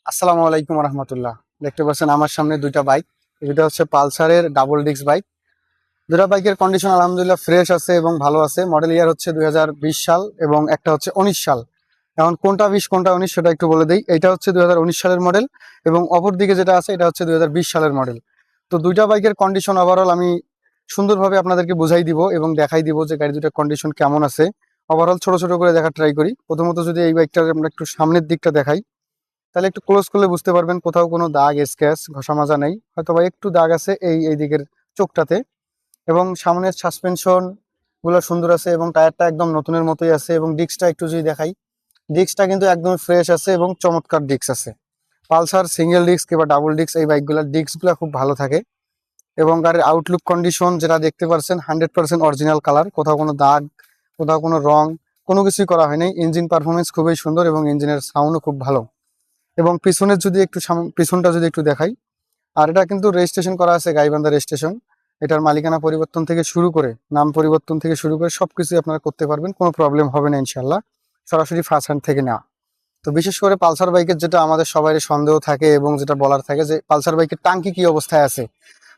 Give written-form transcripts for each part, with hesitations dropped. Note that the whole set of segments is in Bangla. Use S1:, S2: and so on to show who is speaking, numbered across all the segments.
S1: আসসালামু আলাইকুম রহমতুল্লাহ। দেখতে পাচ্ছেন আমার সামনে দুইটা বাইক। এটা হচ্ছে পালসারের ডাবল ডিস্ক বাইক। দুটা বাইকের কন্ডিশন আলহামদুলিল্লাহ ফ্রেশ আছে এবং ভালো আছে। মডেল ইয়ার হচ্ছে 2020 সাল এবং একটা হচ্ছে 19 সাল। এখন কোনটা 20 কোনটা 19 সেটা একটু বলে দিই। এটা হচ্ছে 2019 সালের মডেল এবং অপর দিকে যেটা আছে এটা হচ্ছে 2020 সালের মডেল। তো দুইটা বাইকের কন্ডিশন ওভারঅল আমি সুন্দরভাবে আপনাদেরকে বুঝাই দিব এবং দেখাই দিব যে গাড়ি দুটার কন্ডিশন কেমন আছে। ওভারঅল ছোট ছোট করে দেখার ট্রাই করি। প্রথমত যদি এই বাইকটার আমরা একটু সামনের দিকটা দেখাই, তাহলে একটু ক্লোজ করলে বুঝতে পারবেন কোথাও কোনো দাগ স্ক্র্যাচ ঘষা মাজা নেই, হয়তো বা একটু দাগ আছে এই দিকের চোখটাতে। এবং সামনের সাসপেনশন গুলো সুন্দর আছে এবং টায়ারটা একদম নতুনের মতোই আছে। এবং ডিস্কটা একটু যদি দেখাই, ডিস্কটা কিন্তু একদম ফ্রেশ আছে এবং চমৎকার ডিস্ক আছে। পালসার সিঙ্গেল ডিস্ক কিংবা ডাবল ডিস্ক এই বাইকগুলোর ডিস্কগুলো খুব ভালো থাকে। এবং গাড়ির আউটলুক কন্ডিশন যেটা দেখতে পাচ্ছেন 100% অরিজিনাল কালার, কোথাও কোনো দাগ, কোথাও কোনো রং, কোনো কিছুই করা হয়নি। ইঞ্জিন পারফরমেন্স খুবই সুন্দর এবং ইঞ্জিনের সাউন্ডও খুব ভালো। এবং পিছনের যদি একটু পিছনটা যদি একটু দেখাই, আর এটা কিন্তু রেজিস্ট্রেশন করা আছে গাইবান্ধা রেজিস্ট্রেশন। এটার মালিকানা পরিবর্তন থেকে শুরু করে নাম পরিবর্তন থেকে শুরু করে সবকিছু আপনারা করতে পারবেন, কোনো প্রবলেম হবে না ইনশাল্লাহ। সরাসরি ফার্স্ট হ্যান্ড থেকে নেওয়া। তো বিশেষ করে পালসার বাইকের যেটা আমাদের সবারই সন্দেহ থাকে এবং যেটা বলার থাকে যে পালসার বাইকের টাঙ্কি কি অবস্থায় আছে।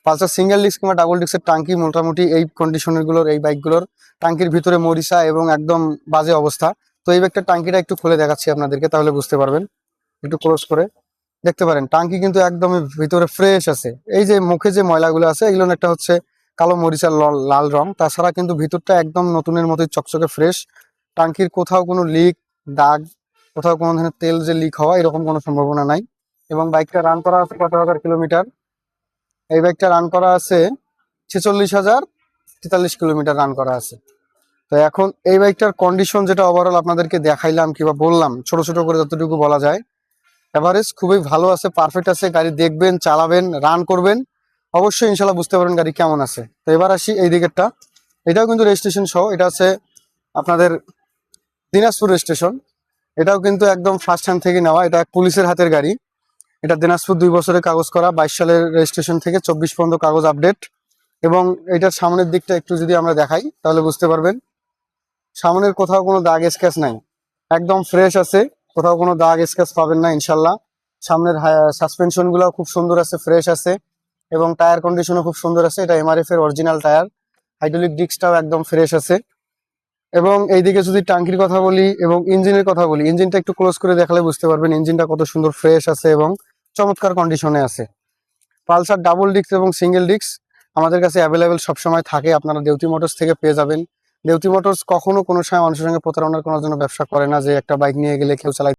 S1: পালসার সিঙ্গেল ডিস্ক কিংবা ডাবল ডিস্কের টাঙ্কি মোটামুটি এই কন্ডিশনের গুলোর, এই বাইকগুলোর টাঙ্কির ভিতরে মরিচা এবং একদম বাজে অবস্থা। তো এই বাইকটার টাঙ্কিটা একটু খুলে দেখাচ্ছি আপনাদেরকে, তাহলে বুঝতে পারবেন। একটু ক্লোজ করে দেখতে পারেন, টাঙ্কি কিন্তু একদমই ভিতরে ফ্রেশ আছে। এই যে মুখে যে ময়লাগুলো আছে এগুলো একটা হচ্ছে কালো মরিচার লাল রং, তাছাড়া কিন্তু ভিতরটা একদম নতুনের মতোই চকচকে ফ্রেশ। টাঙ্কির কোথাও কোনো লিক, দাগ, কোথাও কোনো ধরনের তেল যে লিক হওয়া এরকম কোনো সম্ভাবনা নাই। এবং বাইকটা রান করা আছে কত হাজার কিলোমিটার? এই বাইকটা রান করা আছে 46,043 কিলোমিটার রান করা আছে। তো এখন এই বাইকটার কন্ডিশন যেটা ওভারঅল আপনাদেরকে দেখাইলাম কিংবা বললাম ছোট ছোট করে যতটুকু বলা যায়, এভারেজ খুবই ভালো আছে, পারফেক্ট আছে। গাড়ি দেখবেন, চালাবেন, রান করবেন, অবশ্যই ইনশাল্লাহ বুঝতে পারবেন গাড়ি কেমন আছে। তো এবার আসি এই দিকেরটা। এটাও কিন্তু রেজিস্ট্রেশন সহ, এটা আছে আপনাদের দিনাজপুর রেজিস্ট্রেশন। এটাও কিন্তু একদম ফার্স্ট হ্যান্ড থেকে নেওয়া, এটা পুলিশের হাতের গাড়ি। এটা দিনাজপুর 2 বছরের কাগজ করা, 22 সালের রেজিস্ট্রেশন থেকে 24 পর্যন্ত কাগজ আপডেট। এবং এটার সামনের দিকটা একটু যদি আমরা দেখাই তাহলে বুঝতে পারবেন সামনের কোথাও কোনো দাগ স্ক্র্যাচ নাই, একদম ফ্রেশ আছে, কোথাও কোনো দাগ স্ক্র্যাচ পাবেন না ইনশাল্লাহ। সামনের সাসপেনশন গুলো খুব সুন্দর আছে, ফ্রেশ আছে। এবং টায়ার কন্ডিশনও খুব সুন্দর আছে, এটা এমআরএফ এর অরিজিনাল টায়ার। হাইড্রোলিক ডিস্কটাও একদম ফ্রেশ আছে। এবং এইদিকে যদি টাঙ্কির কথা বলি এবং ইঞ্জিনের কথা বলি, ইঞ্জিনটা একটু ক্লোজ করে দেখালে বুঝতে পারবেন ইঞ্জিনটা কত সুন্দর ফ্রেশ আছে এবং চমৎকার কন্ডিশনে আছে। পালসার ডাবল ডিস্ক এবং সিঙ্গেল ডিস্ক আমাদের কাছে অ্যাভেলেবেল সবসময় থাকে, আপনারা দেউতি মোটরস থেকে পেয়ে যাবেন। দেউতি মোটরস কখনো কোনো সময় মানুষের সঙ্গে প্রতারণার কোনো জন্য ব্যবসা করে না, যে একটা বাইক নিয়ে গেলে কেউ চালায়